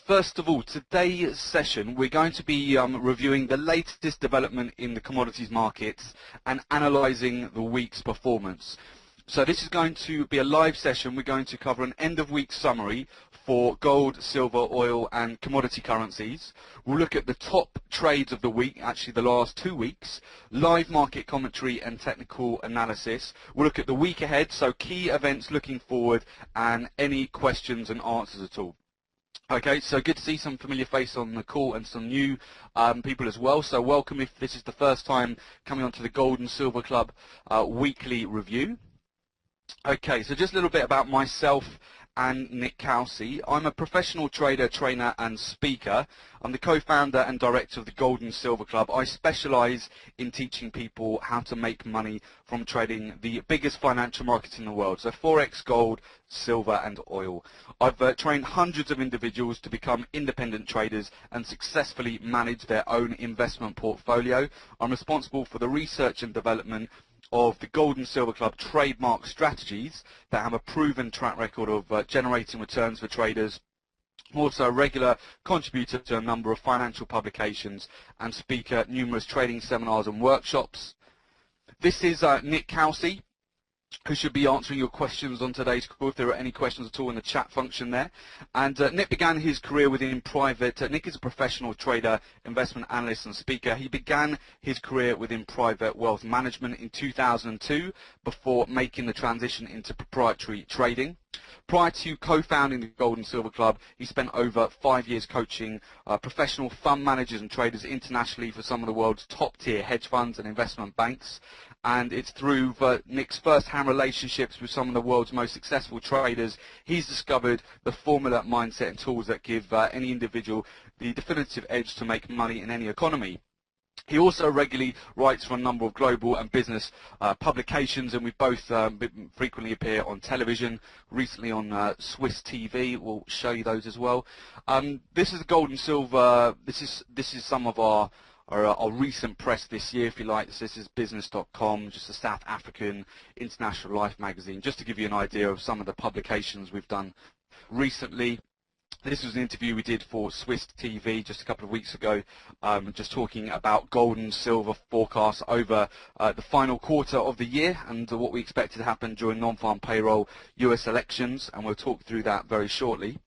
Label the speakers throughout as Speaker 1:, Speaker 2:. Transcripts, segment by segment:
Speaker 1: First of all, today's session we're going to be reviewing the latest development in the commodities markets and analysing the week's performance. So this is going to be a live session. We're going to cover an end-of-week summary for gold, silver, oil and commodity currencies. We'll look at the top trades of the week, actually the last 2 weeks, live market commentary and technical analysis. We'll look at the week ahead, so key events looking forward and any questions and answers at all. Okay, so good to see some familiar faces on the call and some new people as well. So welcome if this is the first time coming onto the Gold and Silver Club weekly review. Okay, so just a little bit about myself and Nick Kelsey. I'm a professional trader, trainer and speaker. I'm the co-founder and director of the Gold and Silver Club. I specialise in teaching people how to make money from trading the biggest financial markets in the world, so Forex, gold, silver and oil. I've trained hundreds of individuals to become independent traders and successfully manage their own investment portfolio. I'm responsible for the research and development of the Gold and Silver Club trademark strategies that have a proven track record of generating returns for traders. I'm also a regular contributor to a number of financial publications and speak at numerous trading seminars and workshops. This is Nick Kelsey, who should be answering your questions on today's call if there are any questions at all in the chat function there. And Nick began his career within private. Nick is a professional trader, investment analyst and speaker. He began his career within private wealth management in 2002 before making the transition into proprietary trading. Prior to co-founding the Gold and Silver Club, he spent over 5 years coaching professional fund managers and traders internationally for some of the world's top-tier hedge funds and investment banks. And it's through Nick's first-hand relationships with some of the world's most successful traders, he's discovered the formula, mindset and tools that give any individual the definitive edge to make money in any economy. He also regularly writes for a number of global and business publications, and we both frequently appear on television, recently on Swiss TV. We'll show you those as well. This is the Gold and Silver. This is some of our recent press this year, if you like. This is business.com, just a South African international life magazine, just to give you an idea of some of the publications we've done recently. This was an interview we did for Swiss TV just a couple of weeks ago, just talking about gold and silver forecasts over the final quarter of the year and what we expect to happen during non-farm payroll US elections, and we'll talk through that very shortly.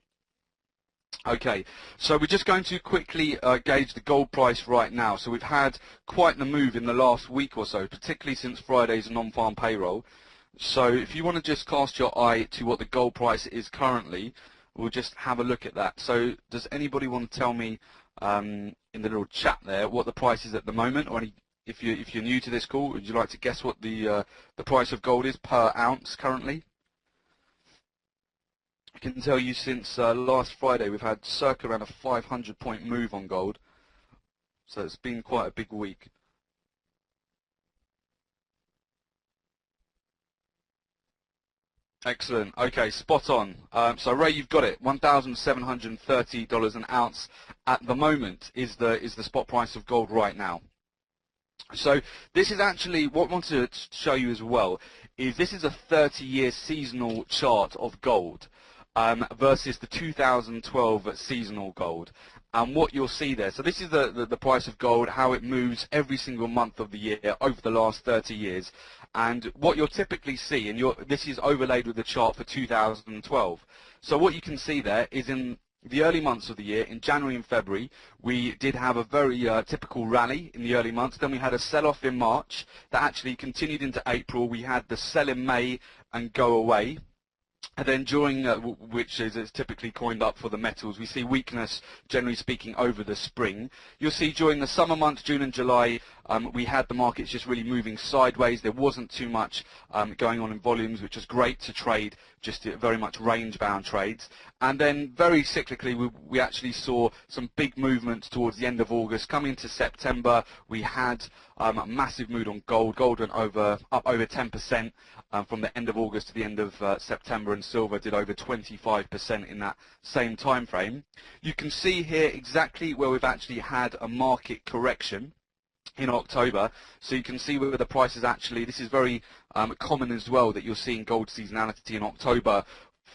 Speaker 1: Okay, so we're just going to quickly gauge the gold price right now. So we've had quite the move in the last week or so, particularly since Friday's non-farm payroll. So if you want to just cast your eye to what the gold price is currently, we'll just have a look at that. So does anybody want to tell me in the little chat there what the price is at the moment, or if you're new to this call, would you like to guess what the price of gold is per ounce currently? I can tell you since last Friday we've had circa around a 500-point move on gold, so it's been quite a big week. Excellent. Okay, spot on. So Ray, you've got it. $1,730 an ounce at the moment is the spot price of gold right now. So this is actually what I wanted to show you as well. This is a 30-year seasonal chart of gold versus the 2012 seasonal gold. And what you'll see there, so this is the price of gold, how it moves every single month of the year over the last 30 years. And what you'll typically see, and this is overlaid with the chart for 2012. So what you can see there is in the early months of the year, in January and February, we did have a very typical rally in the early months. Then we had a sell-off in March that actually continued into April. We had the sell in May and go away. And then during, which is typically coined up for the metals, we see weakness, generally speaking, over the spring. You'll see during the summer months, June and July, we had the markets just really moving sideways. There wasn't too much going on in volumes, which was great to trade, just very much range-bound trades. And then very cyclically, we actually saw some big movements towards the end of August. Coming into September, we had a massive mood on gold. Gold went up over 10% from the end of August to the end of September, and silver did over 25% in that same time frame. You can see here exactly where we've actually had a market correction in October, so you can see where the price is actually, this is very common as well, that you're seeing gold seasonality in October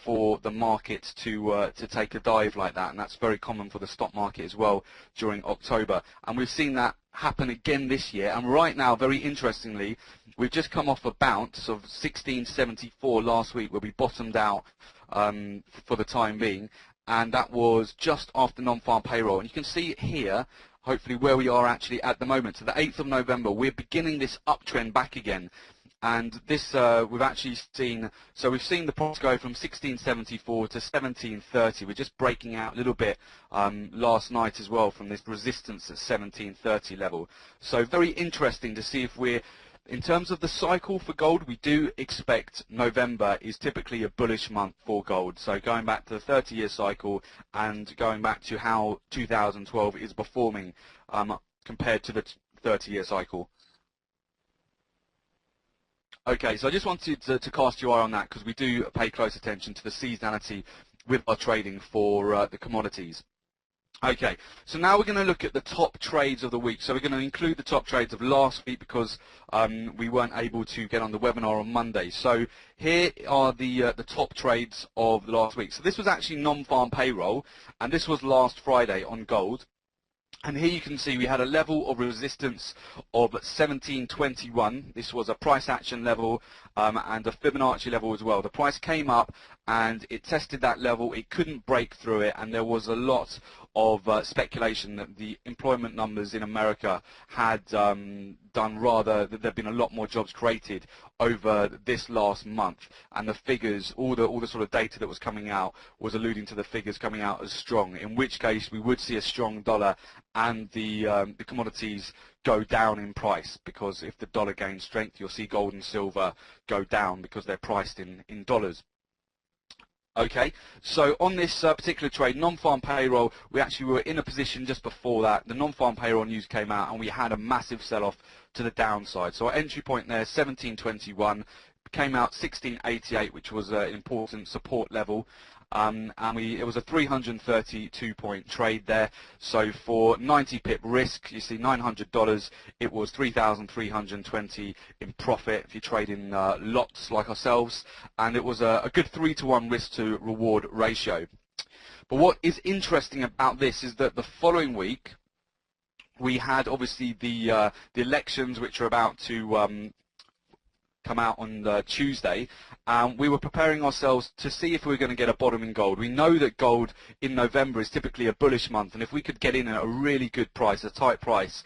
Speaker 1: for the market to take a dive like that, and that's very common for the stock market as well during October. And we've seen that happen again this year. And right now, very interestingly, we've just come off a bounce of 1674 last week, where we bottomed out for the time being, and that was just after non-farm payroll. And you can see here, hopefully, where we are actually at the moment. So the 8th of November, we're beginning this uptrend back again. And this, we've actually seen, so we've seen the price go from 1674 to 1730. We're just breaking out a little bit last night as well from this resistance at 1730 level. So very interesting to see if we're, in terms of the cycle for gold, we do expect November is typically a bullish month for gold. So going back to the 30-year cycle and going back to how 2012 is performing compared to the 30-year cycle. Okay, so I just wanted to cast your eye on that, because we do pay close attention to the seasonality with our trading for the commodities. Okay, so now we're going to look at the top trades of the week. So we're going to include the top trades of last week, because we weren't able to get on the webinar on Monday. So here are the top trades of the last week. So this was actually non-farm payroll, and this was last Friday on gold. And here you can see we had a level of resistance of 1721. This was a price action level and a Fibonacci level as well. The price came up and it tested that level. It couldn't break through it, and there was a lot of speculation that the employment numbers in America had done rather, that there have been a lot more jobs created over this last month, and the figures, all the sort of data that was coming out was alluding to the figures coming out as strong, in which case we would see a strong dollar and the commodities go down in price, because if the dollar gains strength, you'll see gold and silver go down because they're priced in dollars. Okay, so on this particular trade, non-farm payroll, we actually were in a position just before that. The non-farm payroll news came out, and we had a massive sell-off to the downside. So our entry point there, 1721, came out 1688, which was an important support level. And it was a 332-point trade there. So for 90 pip risk, you see $900, it was 3,320 in profit if you trade in lots like ourselves, and it was a good 3-to-1 risk to reward ratio. But what is interesting about this is that the following week we had obviously the elections, which are about to come out on Tuesday. We were preparing ourselves to see if we were going to get a bottom in gold. We know that gold in November is typically a bullish month, and if we could get in at a really good price, a tight price,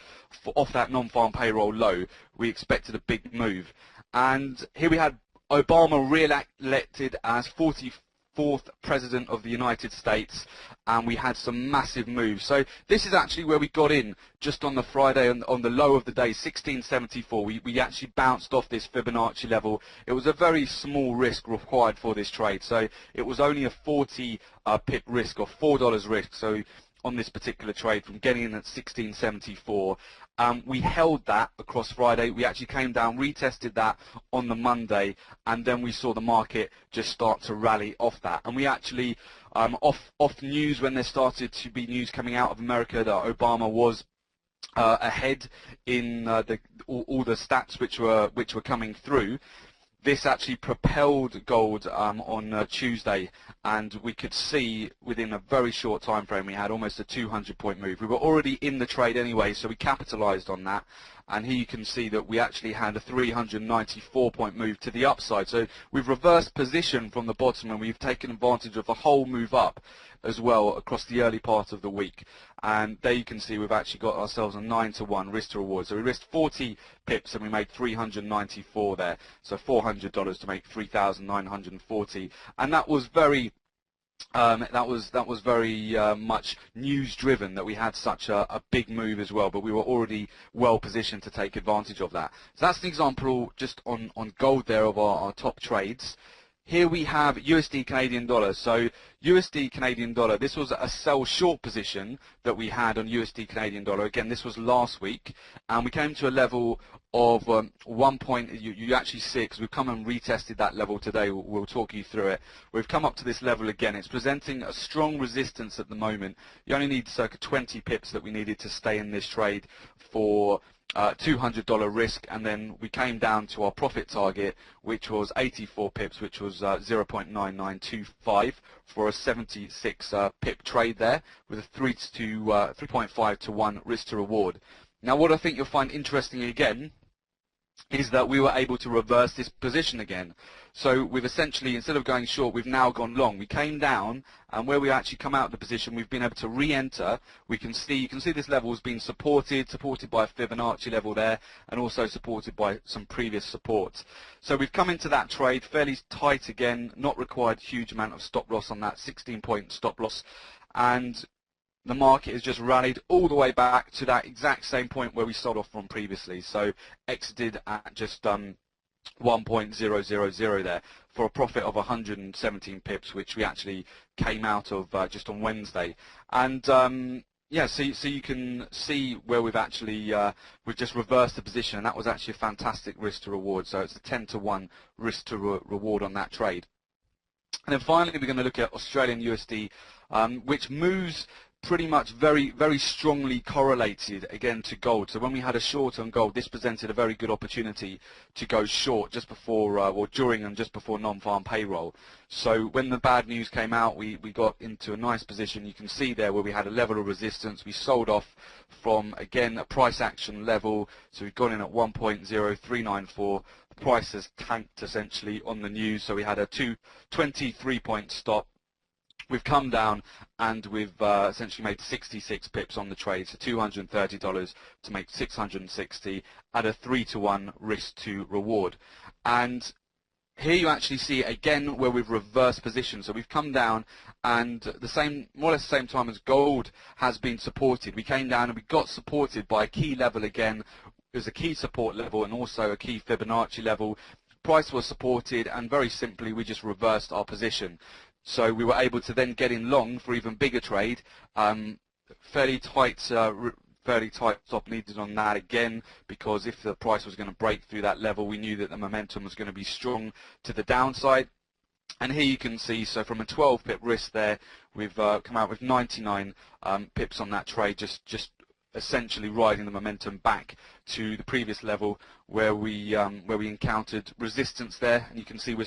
Speaker 1: off that non-farm payroll low, we expected a big move. And here we had Obama re-elected as 44th President of the United States, and we had some massive moves. So this is actually where we got in just on the Friday on the low of the day, 1674. We actually bounced off this Fibonacci level. It was a very small risk required for this trade, so it was only a 40 pip risk, or $4 risk. So on this particular trade, from getting in at 1674. We held that across Friday. We actually came down, retested that on the Monday, and then we saw the market just start to rally off that. And we actually, off news, when there started to be news coming out of America that Obama was ahead in all the stats which were coming through, this actually propelled gold on Tuesday, and we could see within a very short time frame we had almost a 200-point move. We were already in the trade anyway, so we capitalized on that, and here you can see that we actually had a 394-point move to the upside. So we've reversed position from the bottom, and we've taken advantage of the whole move up as well across the early part of the week. And there you can see we've actually got ourselves a 9-to-1 risk to reward. So we risked 40 pips and we made 394 there. So $400 to make 3,940. And that was very very much news driven, that we had such a big move as well, but we were already well positioned to take advantage of that. So that's an example just on gold there of our top trades. Here we have USD Canadian dollar. So USD Canadian dollar, this was a sell short position that we had on USD Canadian dollar. Again, this was last week, and we came to a level of 1 point. You actually see it, because we've come and retested that level today. We'll talk you through it. We've come up to this level again. It's presenting a strong resistance at the moment. You only need circa 20 pips that we needed to stay in this trade for $200 risk, and then we came down to our profit target, which was 84 pips, which was 0.9925 for a 76 pip trade there, with a 3.5 to 1 risk to reward. Now, what I think you'll find interesting again is that we were able to reverse this position again. So we've essentially, instead of going short, we've now gone long. We came down, and where we actually come out of the position, we've been able to re-enter. You can see this level has been supported by a Fibonacci level there, and also supported by some previous support. So we've come into that trade fairly tight again, not required huge amount of stop loss on that 16-point stop loss, and the market has just rallied all the way back to that exact same point where we sold off from previously. So exited at just 1.000 there for a profit of 117 pips, which we actually came out of just on Wednesday. And yeah, so you can see where we've actually we've just reversed the position, and that was actually a fantastic risk to reward. So it's a 10 to 1 risk to reward on that trade. And then finally, we're going to look at Australian USD, which moves pretty much very strongly correlated again to gold. So when we had a short on gold, this presented a very good opportunity to go short just before or during and just before non-farm payroll. So when the bad news came out, we got into a nice position. You can see there where we had a level of resistance. We sold off from, again, a price action level. So we've gone in at 1.0394. The price has tanked essentially on the news. So we had a 23-point stop. We've come down, and we've essentially made 66 pips on the trade, so $230 to make 660 at a 3 to 1 risk to reward. And here you actually see again where we've reversed position. So we've come down, and more or less the same time as gold has been supported. We came down and we got supported by a key level again. There's a key support level and also a key Fibonacci level. Price was supported, and very simply we just reversed our position. So we were able to then get in long for even bigger trade. Fairly tight stop needed on that again, because if the price was going to break through that level, we knew that the momentum was going to be strong to the downside. And here you can see, so from a 12 pip risk there, we've come out with 99 pips on that trade, just essentially riding the momentum back to the previous level where we encountered resistance there. And you can see we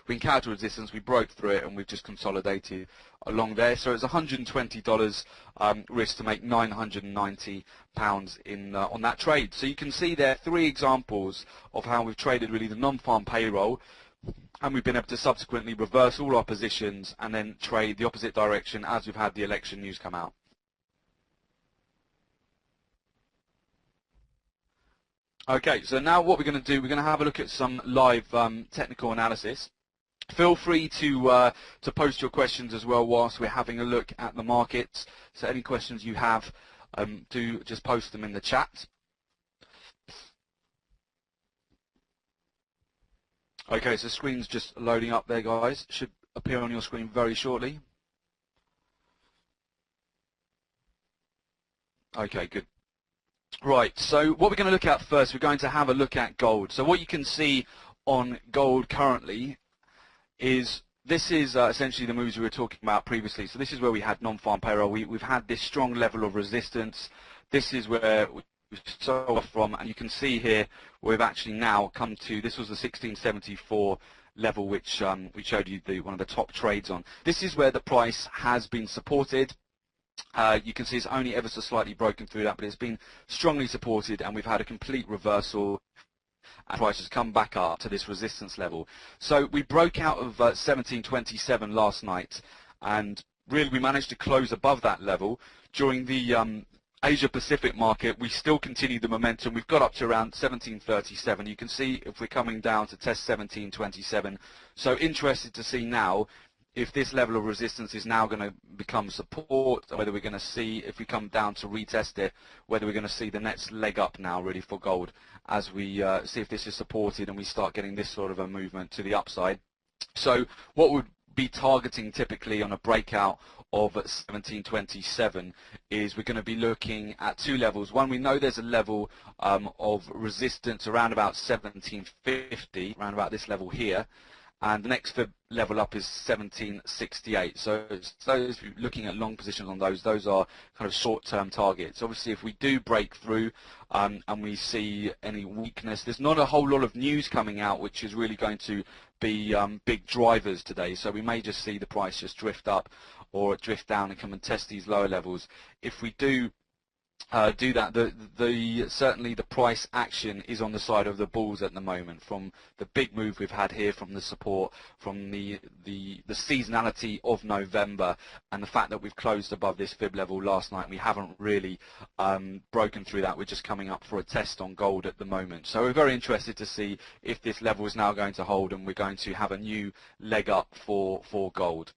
Speaker 1: encountered resistance, we broke through it, and we've just consolidated along there. So it's $120 risk to make £990 on that trade. So you can see there 3 examples of how we've traded really the non-farm payroll, and we've been able to subsequently reverse all our positions and then trade the opposite direction as we've had the election news come out. Okay, so now what we're going to do, we're going to have a look at some live technical analysis. Feel free to post your questions as well whilst we're having a look at the markets. So any questions you have, do just post them in the chat. Okay, so the screen's just loading up there, guys. Should appear on your screen very shortly. Okay, good. Right, so what we're going to look at first, we're going to have a look at gold. So what you can see on gold currently is this is essentially the moves we were talking about previously. So this is where we had non-farm payroll. We've had this strong level of resistance. This is where we sold off from, and you can see here we've actually now come to, this was the 1674 level which we showed you one of the top trades on. This is where the price has been supported. You can see it's only ever so slightly broken through that, but it's been strongly supported, and we've had a complete reversal, and price has come back up to this resistance level. So we broke out of 1727 last night, and really we managed to close above that level. During the Asia Pacific market, we still continued the momentum. We've got up to around 1737. You can see if we're coming down to test 1727. So interested to see now if this level of resistance is now going to become support, or whether we're going to see, if we come down to retest it, whether we're going to see the next leg up now really for gold as we see if this is supported and we start getting this sort of a movement to the upside. So what would be targeting typically on a breakout of 1727 is we're going to be looking at 2 levels. One, we know there's a level of resistance around about 1750, around about this level here. and the next fib level up is 1768. So those looking at long positions on those are kind of short-term targets. Obviously, if we do break through and we see any weakness, there's not a whole lot of news coming out which is really going to be big drivers today. So we may just see the price just drift up or drift down and come and test these lower levels. If we do that, certainly the price action is on the side of the bulls at the moment, from the big move we've had here, from the support, from the seasonality of November, and the fact that we've closed above this fib level last night. We haven't really broken through that. We're just coming up for a test on gold at the moment. So we're very interested to see if this level is now going to hold and we're going to have a new leg up for gold.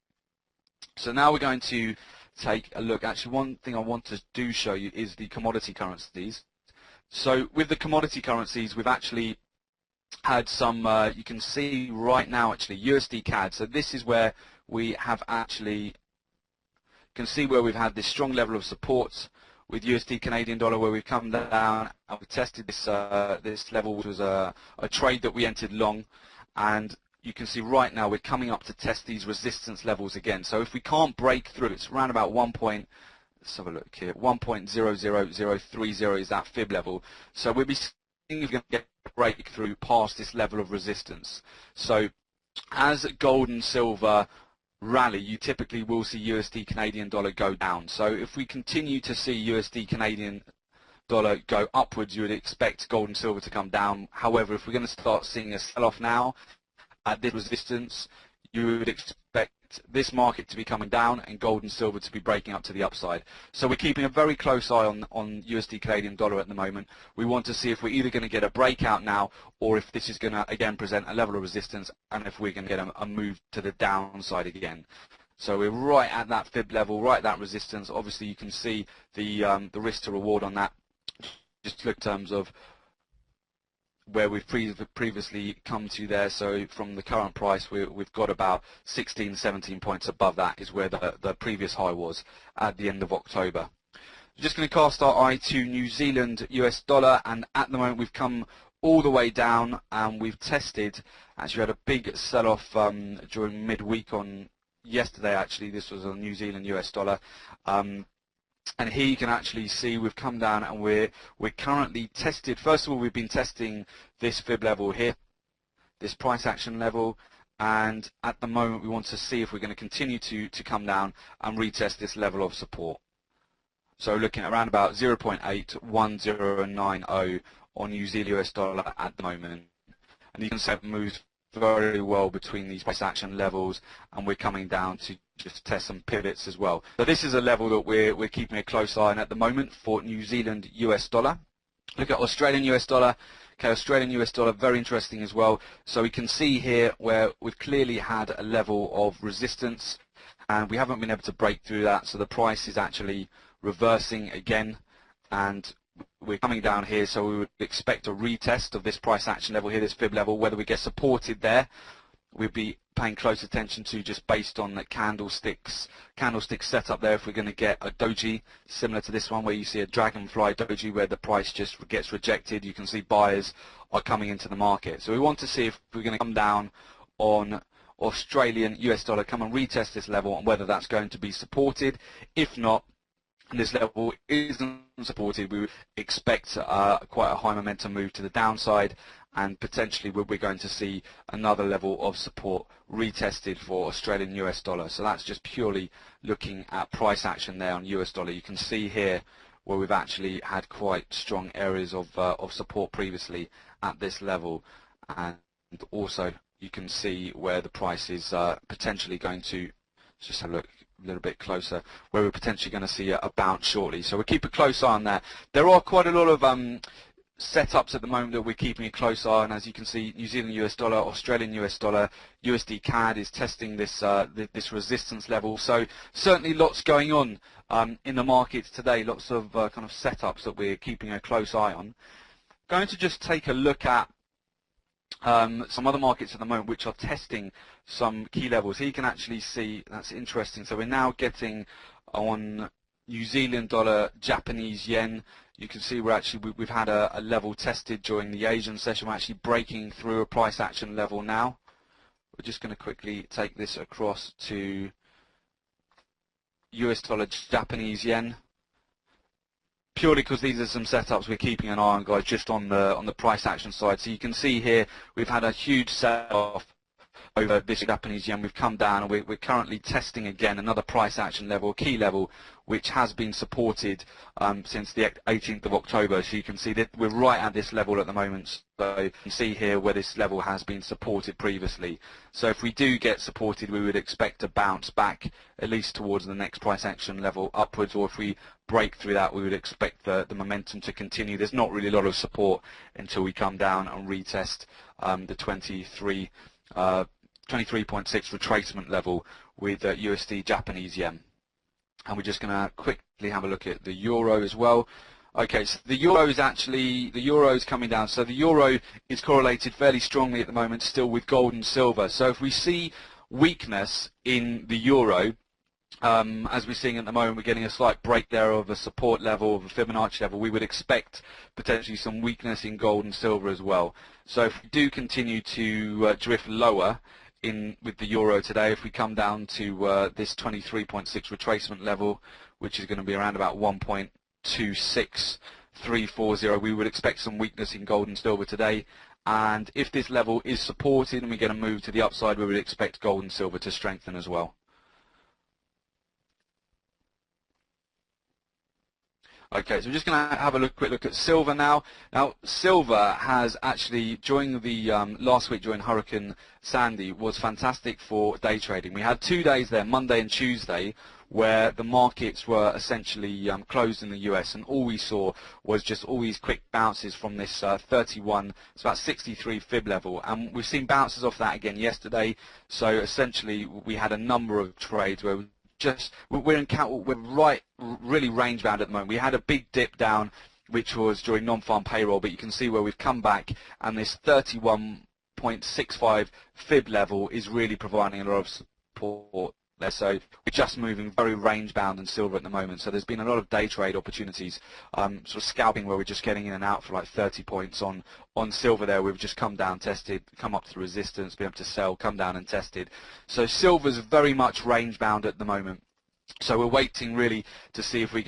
Speaker 1: So now we're going to take a look. Actually, one thing I want to show you is the commodity currencies. So with the commodity currencies, we've actually had some, you can see right now actually, USDCAD. So this is where we have actually, you can see where we've had this strong level of support with USD Canadian dollar, where we've come down and we tested this this level, which was a trade that we entered long, and you can see right now we're coming up to test these resistance levels again. So if we can't break through, it's around about let's have a look here, 1.00030 is that fib level. So we'll be seeing if we can get a breakthrough past this level of resistance. So as gold and silver rally, you typically will see USD Canadian dollar go down. So if we continue to see USD Canadian dollar go upwards, you would expect gold and silver to come down. However, if we're going to start seeing a sell-off now at this resistance, you would expect this market to be coming down and gold and silver to be breaking up to the upside. So we're keeping a very close eye on USD Canadian dollar at the moment. We want to see if we're either going to get a breakout now, or if this is going to again present a level of resistance, and if we're going to get a move to the downside again. So we're right at that fib level, right at that resistance. Obviously you can see the risk to reward on that. Just look in terms of where we've previously come to there. So from the current price, we've got about 16, 17 points above that is where the previous high was at the end of October. Just going to cast our eye to New Zealand US dollar, and at the moment we've come all the way down and we've tested, actually had a big sell-off during midweek on yesterday. Actually, this was on New Zealand US dollar. And here you can actually see we've come down and we're currently tested. First of all, we've been testing this fib level here, this price action level, and at the moment we want to see if we're going to continue to come down and retest this level of support. So looking at around about 0.81090 on New Zealand US dollar at the moment. And you can see it moves very well between these price action levels, and we're coming down to just test some pivots as well. So this is a level that we're keeping a close eye on at the moment for New Zealand US dollar. Look at Australian US dollar. Okay, Australian US dollar, very interesting as well. So we can see here where we've clearly had a level of resistance and we haven't been able to break through that, so the price is actually reversing again, and we're coming down here, so we would expect a retest of this price action level here, this fib level. Whether we get supported there, we'd be paying close attention to, just based on the candlestick setup there. If we're going to get a doji similar to this one, where you see a dragonfly doji where the price just gets rejected, you can see buyers are coming into the market. So we want to see if we're going to come down on Australian US dollar, come and retest this level, and whether that's going to be supported. If not, and this level isn't supported, we would expect quite a high momentum move to the downside, and potentially we're going to see another level of support retested for Australian US dollar. So that's just purely looking at price action there on US dollar. You can see here where we've actually had quite strong areas of support previously at this level, and also you can see where the price is potentially going to, just have a look a little bit closer, where we're potentially going to see a bounce shortly. So we'll keep a close eye on that. There are quite a lot of setups at the moment that we're keeping a close eye on. As you can see, New Zealand US dollar, Australian US dollar, USDCAD is testing this this resistance level. So certainly lots going on in the markets today, lots of kind of setups that we're keeping a close eye on. Going to just take a look at some other markets at the moment which are testing some key levels. Here you can actually see, that's interesting. So we're now getting on New Zealand dollar, Japanese yen. You can see we've had a level tested during the Asian session. We're actually breaking through a price action level now. we're just going to quickly take this across to US dollar Japanese yen. Purely because these are some setups we're keeping an eye on, guys, just on the price action side. So you can see here we've had a huge sell-off over this Japanese yen. We've come down, and we're currently testing again another price action level, key level, which has been supported since the 18th of October. So you can see that we're right at this level at the moment. So you can see here where this level has been supported previously. So if we do get supported, we would expect to bounce back at least towards the next price action level upwards, or if we break through that, we would expect the momentum to continue. There's not really a lot of support until we come down and retest the 23.6 retracement level with USD Japanese yen. And we're just going to quickly have a look at the euro as well. Okay, so the euro is coming down. So the euro is correlated fairly strongly at the moment still with gold and silver. So if we see weakness in the euro, as we're seeing at the moment, we're getting a slight break there of a support level, of a Fibonacci level. We would expect potentially some weakness in gold and silver as well. So if we do continue to drift lower with the euro today, if we come down to this 23.6 retracement level, which is going to be around about 1.26340, we would expect some weakness in gold and silver today. And if this level is supported and we get a move to the upside, we would expect gold and silver to strengthen as well. Okay, so we're just going to have a quick look at silver now. Now, silver has actually, during the last week during Hurricane Sandy, was fantastic for day trading. We had 2 days there, Monday and Tuesday, where the markets were essentially closed in the US, and all we saw was just all these quick bounces from this 31, it's about 63 fib level, and we've seen bounces off that again yesterday. So essentially, we had a number of trades where we're really range bound at the moment. We had a big dip down, which was during non-farm payroll, but you can see where we've come back, and this 31.65 fib level is really providing a lot of support there. So we're just moving very range bound in silver at the moment. So there's been a lot of day trade opportunities, sort of scalping, where we're just getting in and out for like 30 points on silver there. We've just come down, tested, come up to the resistance, been able to sell, come down and tested. So silver's very much range bound at the moment. So we're waiting really to see if we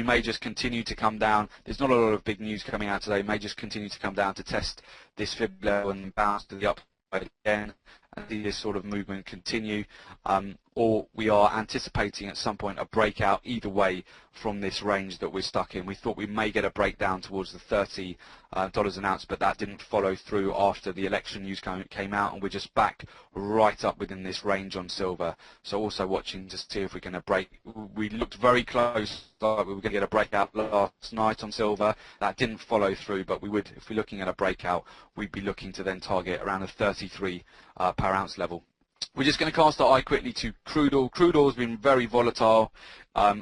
Speaker 1: may just continue to come down. There's not a lot of big news coming out today. We may just continue to come down to test this fib level and bounce to the upside again and see this sort of movement continue, or we are anticipating at some point a breakout either way from this range that we're stuck in. We thought we may get a breakdown towards the $30 an ounce, but that didn't follow through after the election news came out, and we're just back right up within this range on silver. So also watching to see if we're going to break. We looked very close, like we were going to get a breakout last night on silver. That didn't follow through, but we would, if we're looking at a breakout, we'd be looking to then target around a 33 per ounce level. We're just going to cast our eye quickly to crude oil. Crude oil has been very volatile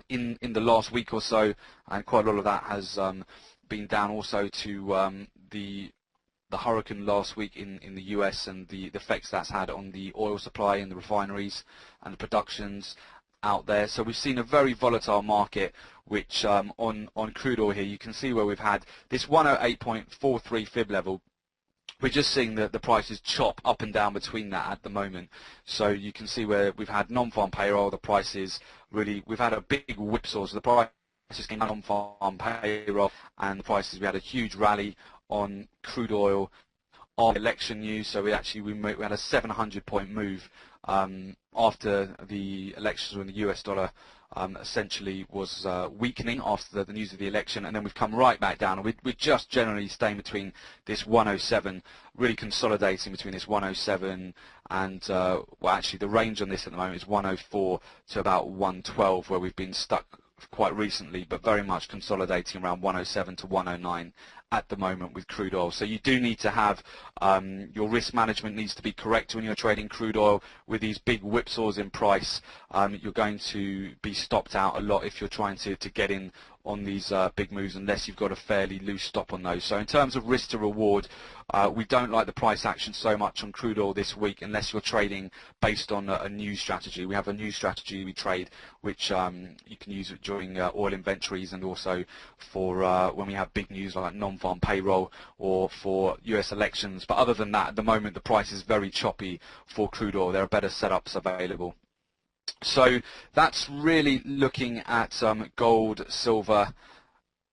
Speaker 1: in the last week or so, and quite a lot of that has been down also to the hurricane last week in the US and the effects that's had on the oil supply and the refineries and the productions out there. So we've seen a very volatile market, which on crude oil here, you can see where we've had this 108.43 fib level. We're just seeing that the prices chop up and down between that at the moment. So you can see where we've had non-farm payroll, the prices really, we've had a big whipsaw. So the prices came down on non-farm payroll, and the prices, we had a huge rally on crude oil on election news. So we had a 700-point move after the elections, when the US dollar essentially was weakening after the news of the election, and then we've come right back down, and we're just generally staying between this 107, really consolidating between this 107 and well, actually the range on this at the moment is 104 to about 112, where we've been stuck quite recently, but very much consolidating around 107 to 109 at the moment with crude oil. So you do need to have your risk management needs to be correct when you're trading crude oil. With these big whipsaws in price, you're going to be stopped out a lot if you're trying to get in on these big moves, unless you've got a fairly loose stop on those. So in terms of risk to reward, we don't like the price action so much on crude oil this week, unless you're trading based on a news strategy. We have a news strategy we trade, which you can use during oil inventories, and also for when we have big news like non-farm non-farm payroll or for US elections. But other than that, at the moment the price is very choppy for crude oil. There are better setups available. So that's really looking at gold, silver,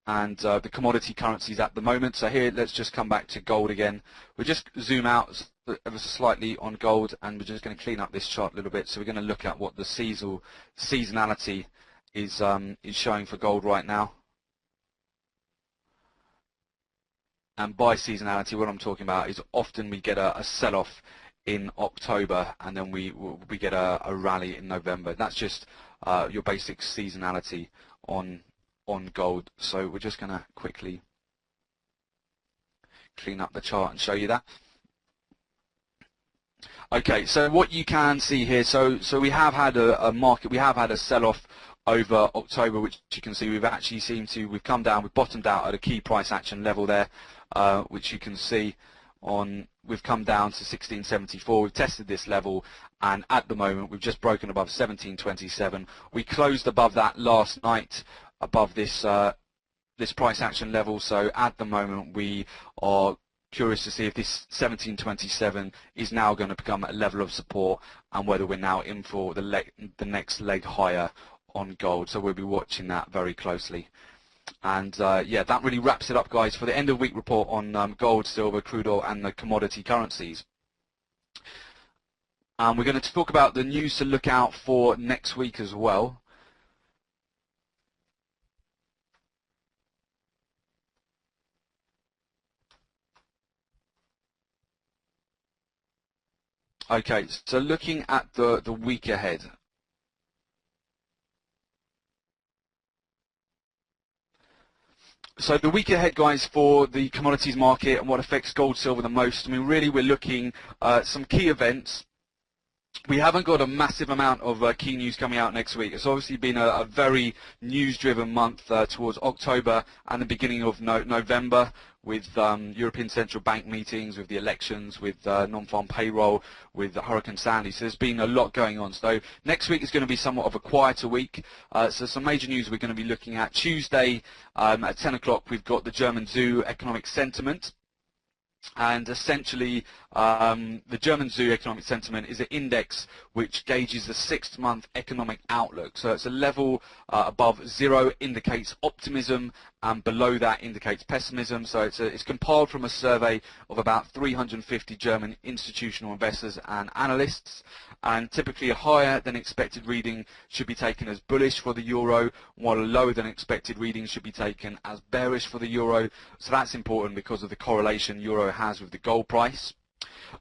Speaker 1: and the commodity currencies at the moment. So here, let's just come back to gold again. We'll just zoom out ever so slightly on gold, and we're just going to clean up this chart a little bit. So we're going to look at what the seasonality is showing for gold right now. And by seasonality, what I'm talking about is often we get a sell-off in October, and then we get a rally in November. That's just your basic seasonality on gold. So we're just going to quickly clean up the chart and show you that. Okay, so what you can see here, so we have had a market, we have had a sell-off over October, which you can see we've come down, we've bottomed out at a key price action level there, which you can see we've come down to 1674. We've tested this level, and at the moment we've just broken above 1727. We closed above that last night, above this this price action level. So at the moment we are curious to see if this 1727 is now going to become a level of support, and whether we're now in for the next leg higher on gold. So we'll be watching that very closely. And yeah, that really wraps it up, guys, for the end of week report on gold, silver, crude oil, and the commodity currencies. We're going to talk about the news to look out for next week as well. Okay, so looking at the week ahead. So the week ahead, guys, for the commodities market and what affects gold, silver the most, I mean, really we're looking at some key events. We haven't got a massive amount of key news coming out next week. It's obviously been a very news-driven month towards October and the beginning of November, with European Central Bank meetings, with the elections, with non-farm payroll, with Hurricane Sandy. So there's been a lot going on. So next week is going to be somewhat of a quieter week. So some major news we're going to be looking at. Tuesday at 10 o'clock, we've got the German Zoo economic sentiment. And essentially, the German Zoo economic sentiment is an index which gauges the 6-month economic outlook. So it's a level above 0 indicates optimism, and below that indicates pessimism. So it's compiled from a survey of about 350 German institutional investors and analysts. And typically a higher than expected reading should be taken as bullish for the euro, while a lower than expected reading should be taken as bearish for the euro. So that's important because of the correlation euro has with the gold price.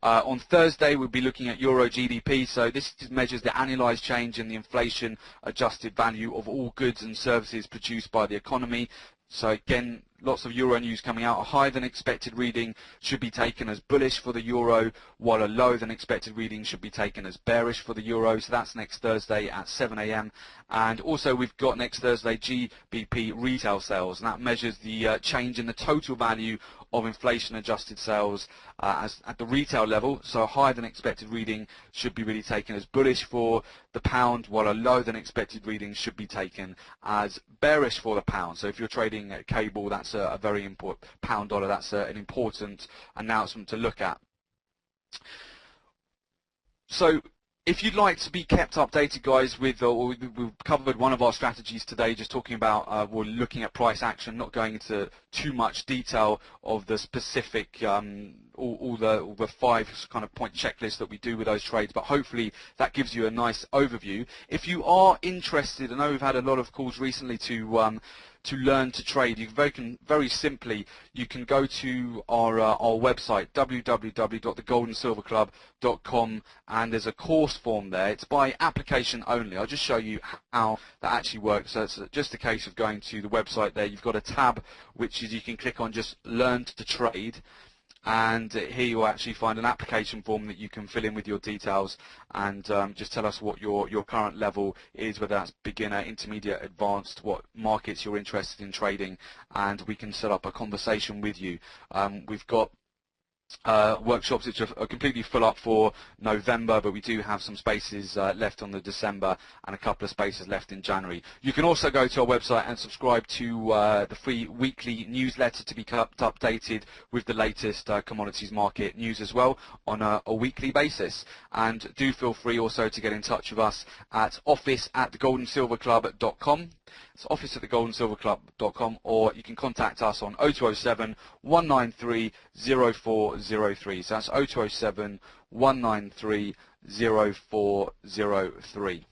Speaker 1: On Thursday, we'll be looking at Euro GDP. So this measures the annualized change in the inflation adjusted value of all goods and services produced by the economy. So again, lots of euro news coming out. A higher than expected reading should be taken as bullish for the euro, while a lower than expected reading should be taken as bearish for the euro. So that's next Thursday at 7 a.m. And also we've got next Thursday GBP retail sales, and that measures the change in the total value of inflation adjusted sales as at the retail level. So a higher than expected reading should be really taken as bullish for the pound, while a lower than expected reading should be taken as bearish for the pound. So if you're trading at cable, that's a very important pound dollar. That's an important announcement to look at. So if you'd like to be kept updated, guys, with we've covered one of our strategies today, just talking about we're looking at price action, not going into too much detail of the specific all the 5 kind of point checklist that we do with those trades, but hopefully that gives you a nice overview. If you are interested, I know we've had a lot of calls recently to learn to trade. You can very simply, you can go to our website, www.thegoldandsilverclub.com, and there's a course form there. It's by application only. I'll just show you how that actually works. So it's just a case of going to the website there. You've got a tab which is you can click on just learn to trade, and here you'll actually find an application form that you can fill in with your details, and just tell us what your current level is, whether that's beginner, intermediate, advanced, what markets you're interested in trading, and we can set up a conversation with you. We've got workshops which are completely full up for November, but we do have some spaces left on the December and a couple of spaces left in January. You can also go to our website and subscribe to the free weekly newsletter to be kept updated with the latest commodities market news as well on a weekly basis. And do feel free also to get in touch with us at office@thegoldandsilverclub.com. It's office@thegoldandsilverclub.com, or you can contact us on 0207 193 0403. So that's 0207 193 0403.